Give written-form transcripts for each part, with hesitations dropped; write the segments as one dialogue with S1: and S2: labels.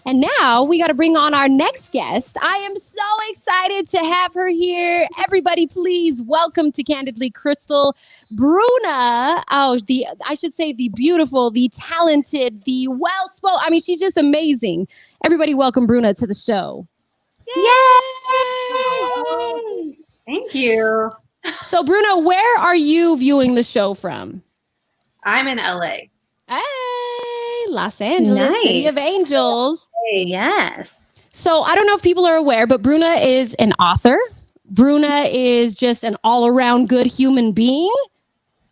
S1: And now we got to bring on our next guest. I am so excited to have her here. Everybody, please welcome to Candidly Krystal, Bruna. I should say the beautiful, the talented, the well-spoken. I mean, she's just amazing. Everybody, welcome Bruna to the show.
S2: Yay! Thank you.
S1: So, Bruna, where are you viewing the show from?
S2: I'm in LA.
S1: Hey, Los Angeles,
S3: Nice.
S1: City of Angels.
S2: Hey.
S3: Yes.
S1: So I don't know if people are aware, but Bruna is an author. Bruna is just an all-around good human being.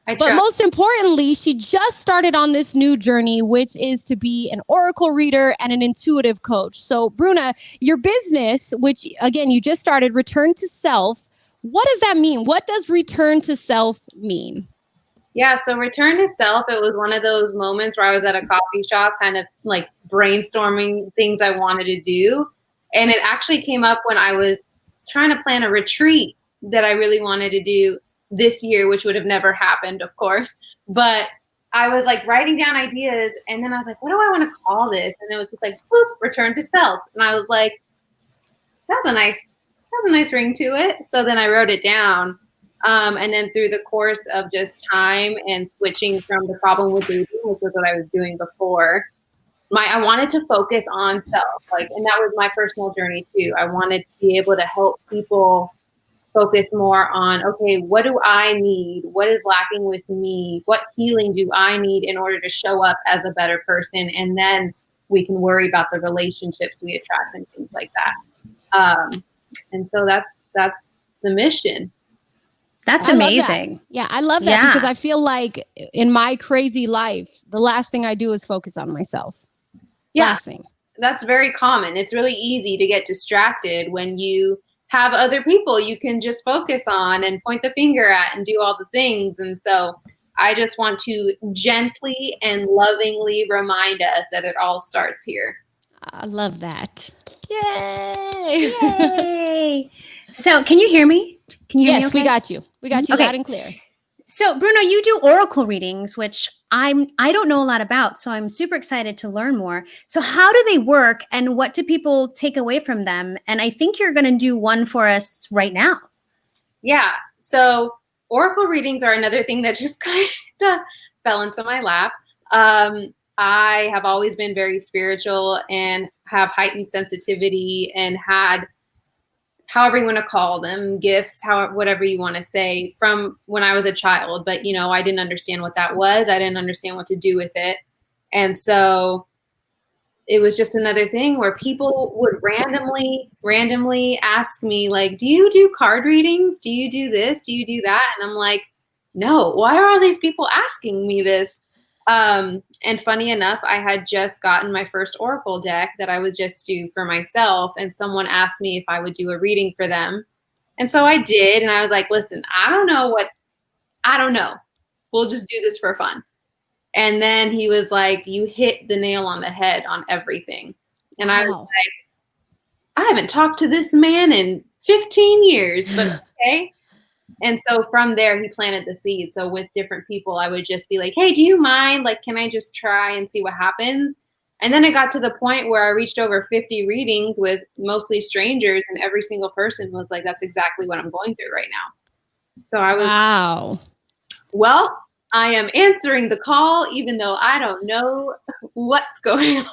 S1: But most importantly, she just started on this new journey, which is to be an oracle reader and an intuitive coach. So Bruna, your business, which again, you just started, Return to Self. What does that mean? What does Return to Self mean?
S2: Yeah, so Return to Self, it was one of those moments where I was at a coffee shop kind of like brainstorming things I wanted to do. And it actually came up when I was trying to plan a retreat that I really wanted to do this year, which would have never happened, of course. But I was like writing down ideas, and then I was like, what do I want to call this? And it was just like, whoop, Return to Self. And I was like, that's a nice ring to it. So then I wrote it down. And then through the course of just time and switching from the problem with dating, which was what I was doing before, I wanted to focus on self, and that was my personal journey too. I wanted to be able to help people focus more on, okay, what do I need? What is lacking with me? What healing do I need in order to show up as a better person? And then we can worry about the relationships we attract and things like that. And so that's the mission.
S3: That's amazing.
S1: Yeah, I love that because I feel like in my crazy life, the last thing I do is focus on myself.
S2: Yeah,
S1: last thing.
S2: That's very common. It's really easy to get distracted when you have other people you can just focus on and point the finger at and do all the things. And so I just want to gently and lovingly remind us that it all starts here.
S1: I love that. Yay!
S3: Yay! So can you hear me? Can you hear me?
S1: Yes,
S3: okay?
S1: we got you. We got you loud and clear.
S3: So Bruna, you do oracle readings, which I don't know a lot about, so I'm super excited to learn more. So how do they work and what do people take away from them? And I think you're going to do one for us right now.
S2: Yeah. So oracle readings are another thing that just kind of fell into my lap. I have always been very spiritual and have heightened sensitivity and had, however you want to call them, gifts, whatever you want to say, from when I was a child. But, I didn't understand what that was. I didn't understand what to do with it. And so it was just another thing where people would randomly ask me, like, do you do card readings? Do you do this? Do you do that? And I'm like, no, why are all these people asking me this? And funny enough, I had just gotten my first oracle deck that I would just do for myself. And someone asked me if I would do a reading for them. And so I did. And I was like, listen, I don't know. We'll just do this for fun. And then he was like, you hit the nail on the head on everything. And I was like, I haven't talked to this man in 15 years, but okay. And so from there, he planted the seed. So with different people, I would just be like, hey, do you mind? Like, can I just try and see what happens? And then it got to the point where I reached over 50 readings with mostly strangers, and every single person was like, that's exactly what I'm going through right now. So I was,
S1: wow.
S2: Well, I am answering the call, even though I don't know what's going on.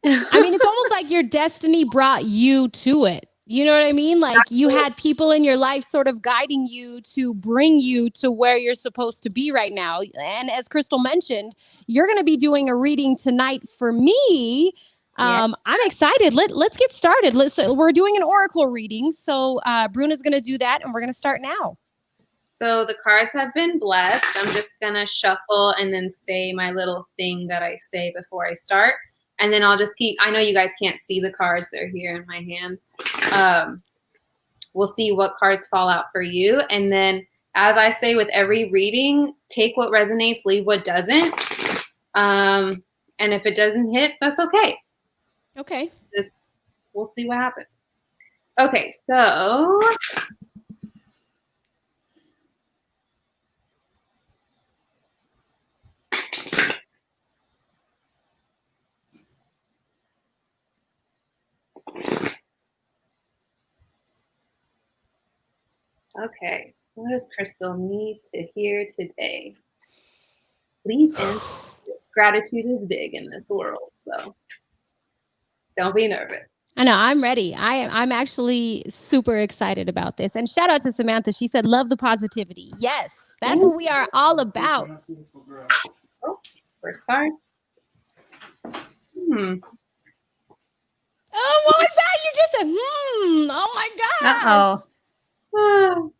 S1: I mean, it's almost like your destiny brought you to it. You know what I mean? Like you had people in your life sort of guiding you to bring you to where you're supposed to be right now. And as Krystal mentioned, you're going to be doing a reading tonight for me. I'm excited. Let's get started. We're doing an oracle reading. So Bruna's going to do that and we're going to start now.
S2: So the cards have been blessed. I'm just going to shuffle and then say my little thing that I say before I start. And then I'll just I know you guys can't see the cards. They're here in my hands. We'll see what cards fall out for you. And then as I say with every reading, take what resonates, leave what doesn't. And if it doesn't hit, that's okay.
S1: Okay.
S2: We'll see what happens. Okay, so Okay. What does Krystal need to hear today? Please answer. Gratitude is big in this world, so don't be nervous.
S1: I know, I'm ready. I'm actually super excited about this. And shout out to Samantha. She said, love the positivity. Yes, that's what we are all about.
S2: Oh, first card.
S1: Oh, what was that? You just said, oh my gosh.
S3: Uh-oh.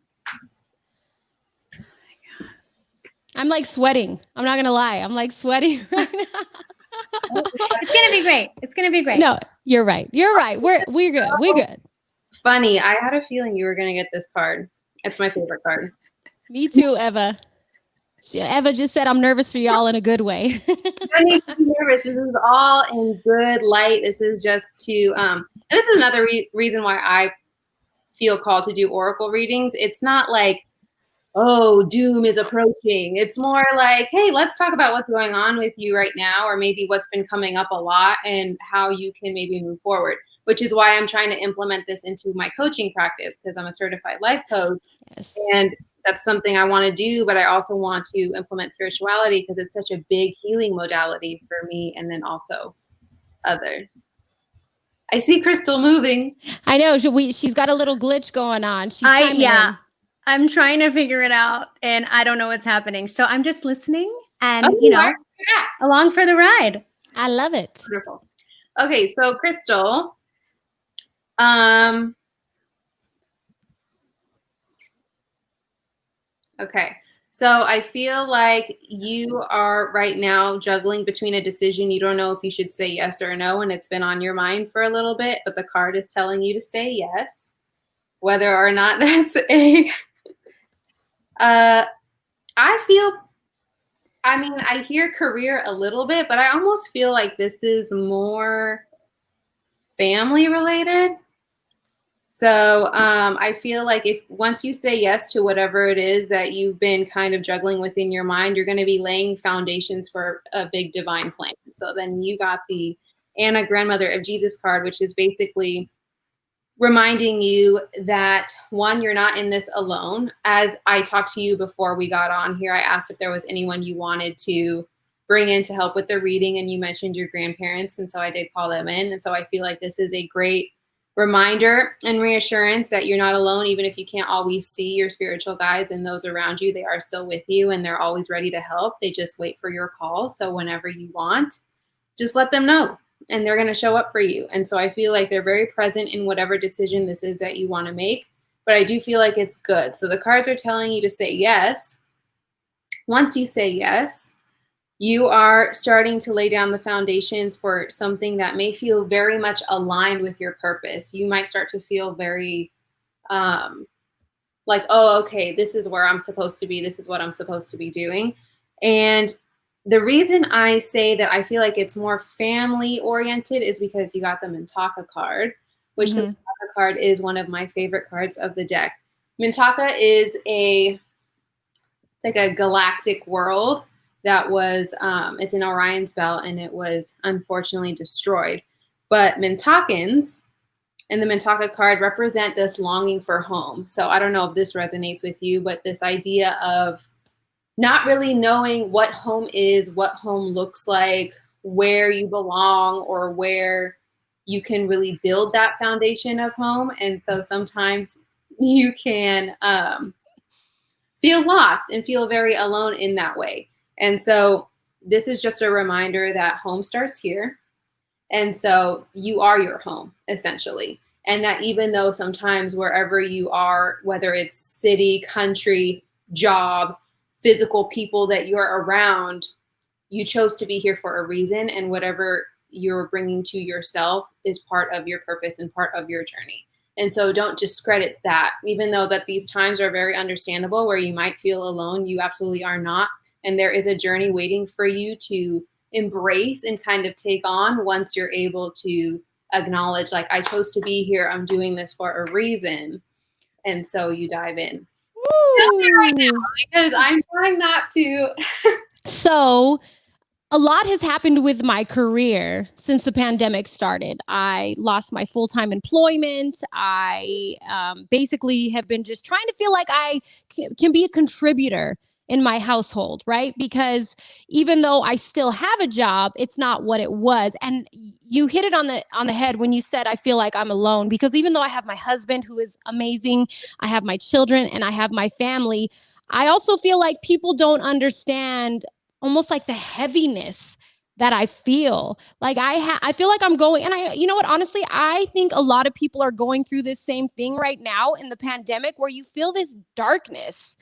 S1: I'm like sweating. I'm not going to lie. I'm like sweating right now.
S3: It's going to be great. It's going to be great.
S1: No, you're right. You're right. We're good. We're good.
S2: Funny. I had a feeling you were going to get this card. It's my favorite card.
S1: Me too, Eva. Eva just said, I'm nervous for y'all in a good way.
S2: You don't need to be nervous. This is all in good light. This is just to, and this is another reason why I feel called to do oracle readings. It's not like, oh, doom is approaching. It's more like, hey, let's talk about what's going on with you right now, or maybe what's been coming up a lot and how you can maybe move forward, which is why I'm trying to implement this into my coaching practice, because I'm a certified life coach.
S1: Yes.
S2: And that's something I want to do, but I also want to implement spirituality because it's such a big healing modality for me and then also others. I see Krystal moving.
S1: I know. She's got a little glitch going on. She's chiming in.
S3: I'm trying to figure it out and I don't know what's happening. So I'm just listening and, along for the ride.
S1: I love it.
S2: Wonderful. Okay, so Krystal, okay. So I feel like you are right now juggling between a decision. You don't know if you should say yes or no, and it's been on your mind for a little bit, but the card is telling you to say yes. Whether or not that's I hear career a little bit, but I almost feel like this is more family related. So I feel like if once you say yes to whatever it is that you've been kind of juggling within your mind, you're going to be laying foundations for a big divine plan. So then you got the Anna Grandmother of Jesus card, which is basically reminding you that, one, you're not in this alone. As I talked to you before we got on here, I asked if there was anyone you wanted to bring in to help with the reading, and you mentioned your grandparents, and so I did call them in. And so I feel like this is a great reminder and reassurance that you're not alone. Even if you can't always see your spiritual guides and those around you, they are still with you and they're always ready to help. They just wait for your call. So whenever you want, just let them know and they're going to show up for you. And so I feel like they're very present in whatever decision this is that you want to make, but I do feel like it's good. So the cards are telling you to say yes. Once you say yes, you are starting to lay down the foundations for something that may feel very much aligned with your purpose. You might start to feel very like, oh, okay, this is where I'm supposed to be. This is what I'm supposed to be doing. And the reason I say that I feel like it's more family oriented is because you got the Mintaka card, which the Mintaka card is one of my favorite cards of the deck. Mintaka is it's like a galactic world that was, it's in Orion's belt and it was unfortunately destroyed. But Mintakans and the Mintaka card represent this longing for home. So I don't know if this resonates with you, but this idea of not really knowing what home is, what home looks like, where you belong, or where you can really build that foundation of home. And so sometimes you can feel lost and feel very alone in that way. And so this is just a reminder that home starts here. And so you are your home, essentially. And that even though sometimes wherever you are, whether it's city, country, job, physical people that you're around, you chose to be here for a reason. And whatever you're bringing to yourself is part of your purpose and part of your journey. And so don't discredit that. Even though that these times are very understandable where you might feel alone, you absolutely are not. And there is a journey waiting for you to embrace and kind of take on once you're able to acknowledge, like, I chose to be here. I'm doing this for a reason. And so you dive in. Right now, because I'm trying not to.
S1: So a lot has happened with my career since the pandemic started. I lost my full-time employment. I basically have been just trying to feel like I can be a contributor in my household, right? Because even though I still have a job, it's not what it was. And you hit it on the head when you said I feel like I'm alone, because even though I have my husband who is amazing, I have my children and I have my family, I also feel like people don't understand almost like the heaviness that I feel. Like I feel like I'm going, and you know what, honestly, I think a lot of people are going through this same thing right now in the pandemic, where you feel this darkness.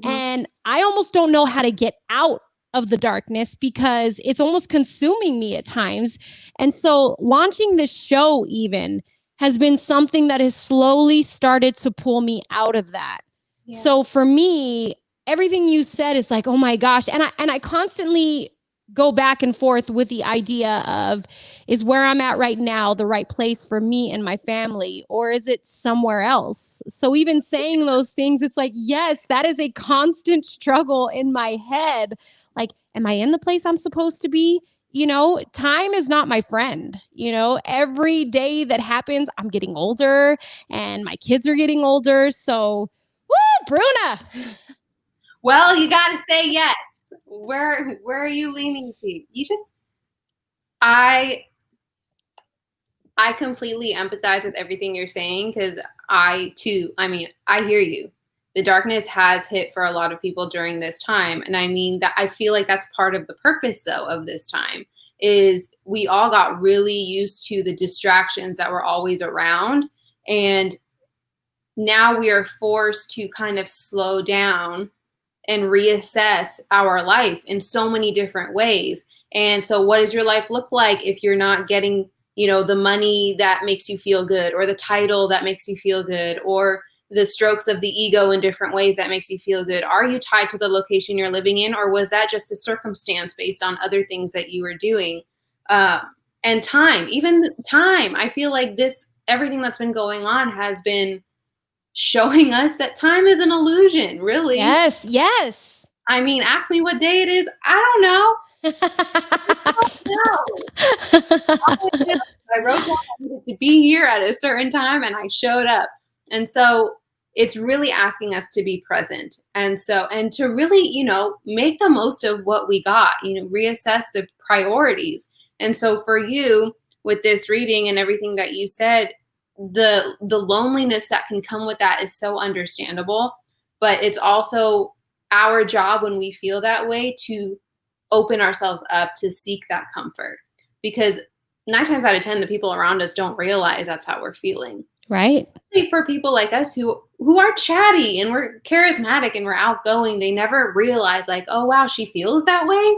S1: And I almost don't know how to get out of the darkness because it's almost consuming me at times. And so launching this show even has been something that has slowly started to pull me out of that. Yeah. So for me, everything you said is like, oh my gosh. And I constantly go back and forth with the idea of, is where I'm at right now the right place for me and my family, or is it somewhere else? So even saying those things, it's like, yes, that is a constant struggle in my head. Like, am I in the place I'm supposed to be? You know, time is not my friend. You know, every day that happens, I'm getting older and my kids are getting older. So, woo, Bruna.
S2: Well, you got to say yes. Where are you leaning to? You just, I completely empathize with everything you're saying, because I hear you. The darkness has hit for a lot of people during this time. And I mean, that I feel like that's part of the purpose though of this time, is we all got really used to the distractions that were always around. And now we are forced to kind of slow down and reassess our life in so many different ways. And so what does your life look like if you're not getting, you know, the money that makes you feel good, or the title that makes you feel good, or the strokes of the ego in different ways that makes you feel good? Are you tied to the location you're living in, or was that just a circumstance based on other things that you were doing? And time, even time, I feel like everything that's been going on has been showing us that time is an illusion, really.
S1: Yes, yes.
S2: I mean, ask me what day it is. I don't know. I wrote down I needed to be here at a certain time, and I showed up. And so it's really asking us to be present. And to really, you know, make the most of what we got, you know, reassess the priorities. And so for you, with this reading and everything that you said, the loneliness that can come with that is so understandable, but it's also our job when we feel that way to open ourselves up to seek that comfort, because 9 times out of 10, the people around us don't realize that's how we're feeling.
S1: Right.
S2: For people like us who are chatty and we're charismatic and we're outgoing, they never realize, like, oh wow, she feels that way.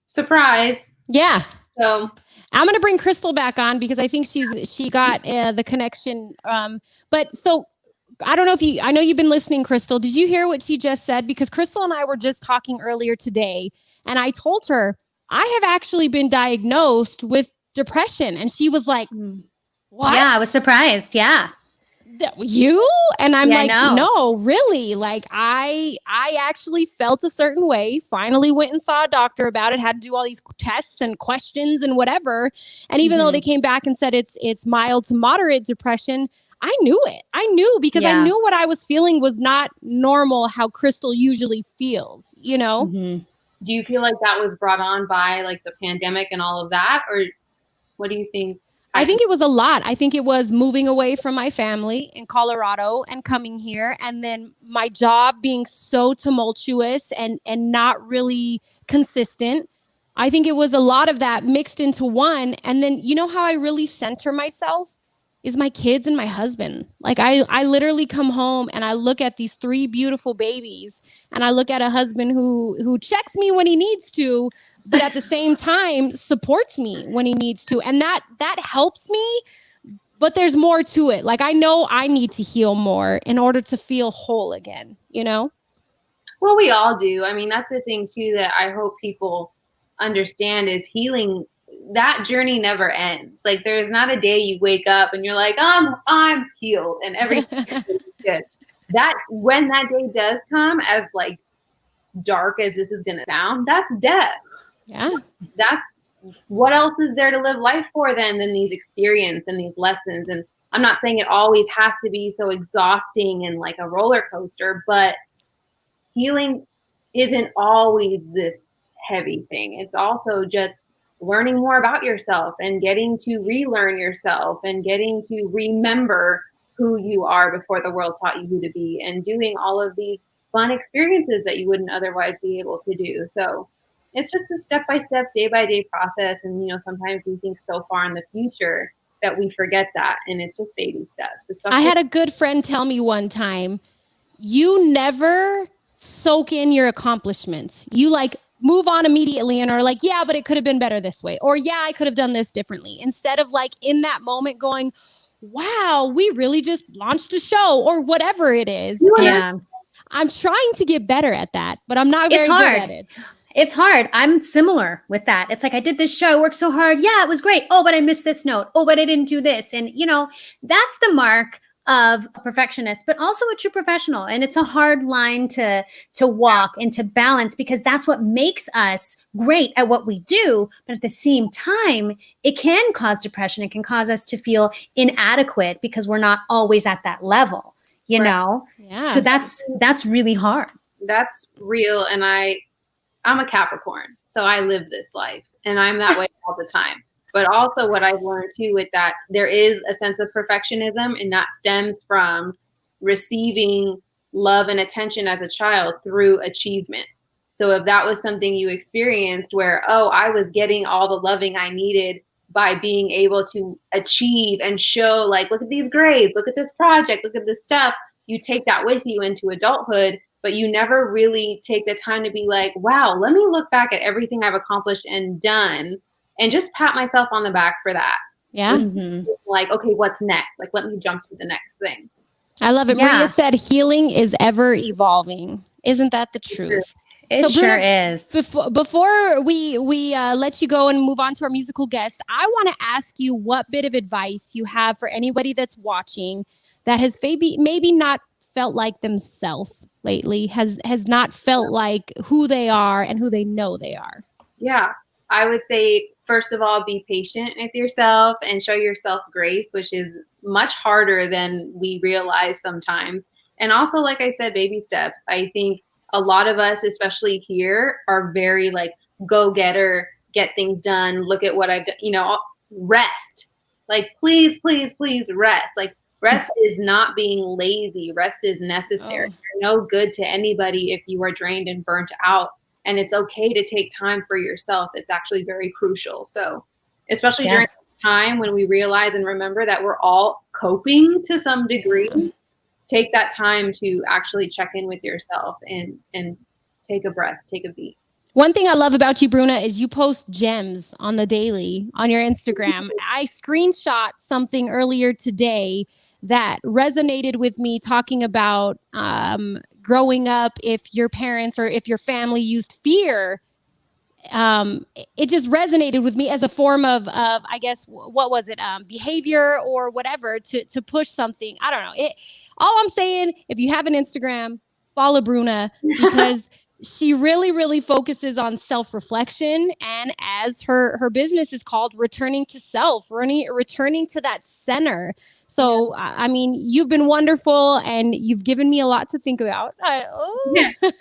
S2: Surprise.
S1: Yeah.
S2: So
S1: I'm going to bring Krystal back on, because I think she got the connection. But so I don't know I know you've been listening, Krystal. Did you hear what she just said? Because Krystal and I were just talking earlier today, and I told her I have actually been diagnosed with depression. And she was like, what?
S3: Yeah, I was surprised. Yeah.
S1: You? And I'm like,
S3: no.
S1: no, really? Like I actually felt a certain way, finally went and saw a doctor about it, had to do all these tests and questions and whatever. And even though they came back and said it's mild to moderate depression, I knew it. I knew, because I knew what I was feeling was not normal, how Krystal usually feels, you know?
S2: Do you feel like that was brought on by like the pandemic and all of that? Or what do you think?
S1: I think it was a lot. I think it was moving away from my family in Colorado and coming here, and then my job being so tumultuous and not really consistent. I think it was a lot of that mixed into one. And then, you know how I really center myself is my kids and my husband. Like I literally come home and I look at these 3 beautiful babies, and I look at a husband who checks me when he needs to, but at the same time supports me when he needs to. And that helps me, but there's more to it. Like I know I need to heal more in order to feel whole again, you know?
S2: Well, we all do. I mean, that's the thing too that I hope people understand, is healing. That journey never ends. Like there's not a day you wake up and you're like, I'm healed and everything's good. That when that day does come, as like dark as this is going to sound, that's death.
S1: Yeah.
S2: That's what else is there to live life for then than these experience and these lessons? And I'm not saying it always has to be so exhausting and like a roller coaster, but healing isn't always this heavy thing. It's also just learning more about yourself and getting to relearn yourself and getting to remember who you are before the world taught you who to be, and doing all of these fun experiences that you wouldn't otherwise be able to do. So it's just a step-by-step, day-by-day process. And, you know, sometimes we think so far in the future that we forget that. And it's just baby steps.
S1: I had a good friend tell me one time, you never soak in your accomplishments. You like move on immediately and are like, yeah, but it could have been better this way. Or yeah, I could have done this differently. Instead of like in that moment going, wow, we really just launched a show or whatever it is.
S3: Yeah.
S1: And I'm trying to get better at that, but I'm not very good at it.
S3: It's hard. I'm similar with that. It's like, I did this show, I worked so hard. Yeah, it was great. Oh, but I missed this note. Oh, but I didn't do this. And, you know, that's the mark of a perfectionist, but also a true professional. And it's a hard line to walk and to balance, because that's what makes us great at what we do. But at the same time, it can cause depression. It can cause us to feel inadequate because we're not always at that level, you know?
S1: Yeah.
S3: So that's really hard.
S2: That's real. And I'm a Capricorn, so I live this life, and I'm that way all the time. But also what I've learned too with that, there is a sense of perfectionism, and that stems from receiving love and attention as a child through achievement. So if that was something you experienced where, oh, I was getting all the loving I needed by being able to achieve and show, like, look at these grades, look at this project, look at this stuff, you take that with you into adulthood, but you never really take the time to be like, wow, let me look back at everything I've accomplished and done and just pat myself on the back for that.
S1: Yeah.
S3: Mm-hmm.
S2: Like, okay, what's next? Like, let me jump to the next thing.
S1: I love it.
S3: Yeah.
S1: Maria said healing is ever evolving. Isn't that the truth?
S3: It
S1: So, Bruna,
S3: sure is.
S1: Before we let you go and move on to our musical guest, I want to ask you what bit of advice you have for anybody that's watching that has maybe not felt like themselves lately, has not felt like who they are and who they know they are.
S2: Yeah, I would say, first of all, be patient with yourself and show yourself grace, which is much harder than we realize sometimes. And also, like I said, baby steps. I think a lot of us, especially here, are very like go-getter, get things done, look at what I've done, you know, rest. Like, please, please, please rest. Like, rest is not being lazy. Rest is necessary. You're no good to anybody if you are drained and burnt out. And it's okay to take time for yourself. It's actually very crucial. So, especially during this time when we realize and remember that we're all coping to some degree, take that time to actually check in with yourself and take a breath, take a beat.
S1: One thing I love about you, Bruna, is you post gems on the daily on your Instagram. I screenshot something earlier today that resonated with me, talking about growing up, if your parents or if your family used fear. It just resonated with me as a form of I guess, what was it? Behavior or whatever to push something. I don't know. All I'm saying, if you have an Instagram, follow Bruna, because she really, really focuses on self-reflection. And as her business is called, returning to self, returning to that center. So, I mean, you've been wonderful and you've given me a lot to think about.
S2: You're going to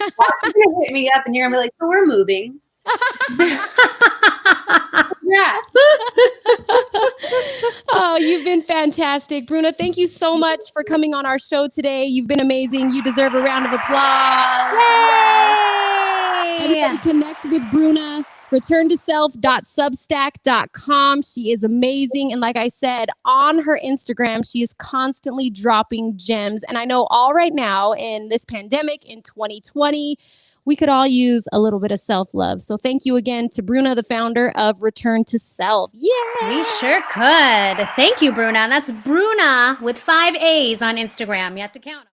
S2: hit me up and you're going to be like, so we're moving. Yeah.
S1: Oh, you've been fantastic. Bruna, thank you so much for coming on our show today. You've been amazing. You deserve a round of applause.
S3: Yay!
S1: Everybody connect with Bruna. returntoself.substack.com. She is amazing. And like I said, on her Instagram, she is constantly dropping gems. And I know all right now in this pandemic in 2020, we could all use a little bit of self-love. So thank you again to Bruna, the founder of Return to Self. Yeah,
S3: we sure could. Thank you, Bruna. That's Bruna with 5 A's on Instagram. You have to count them.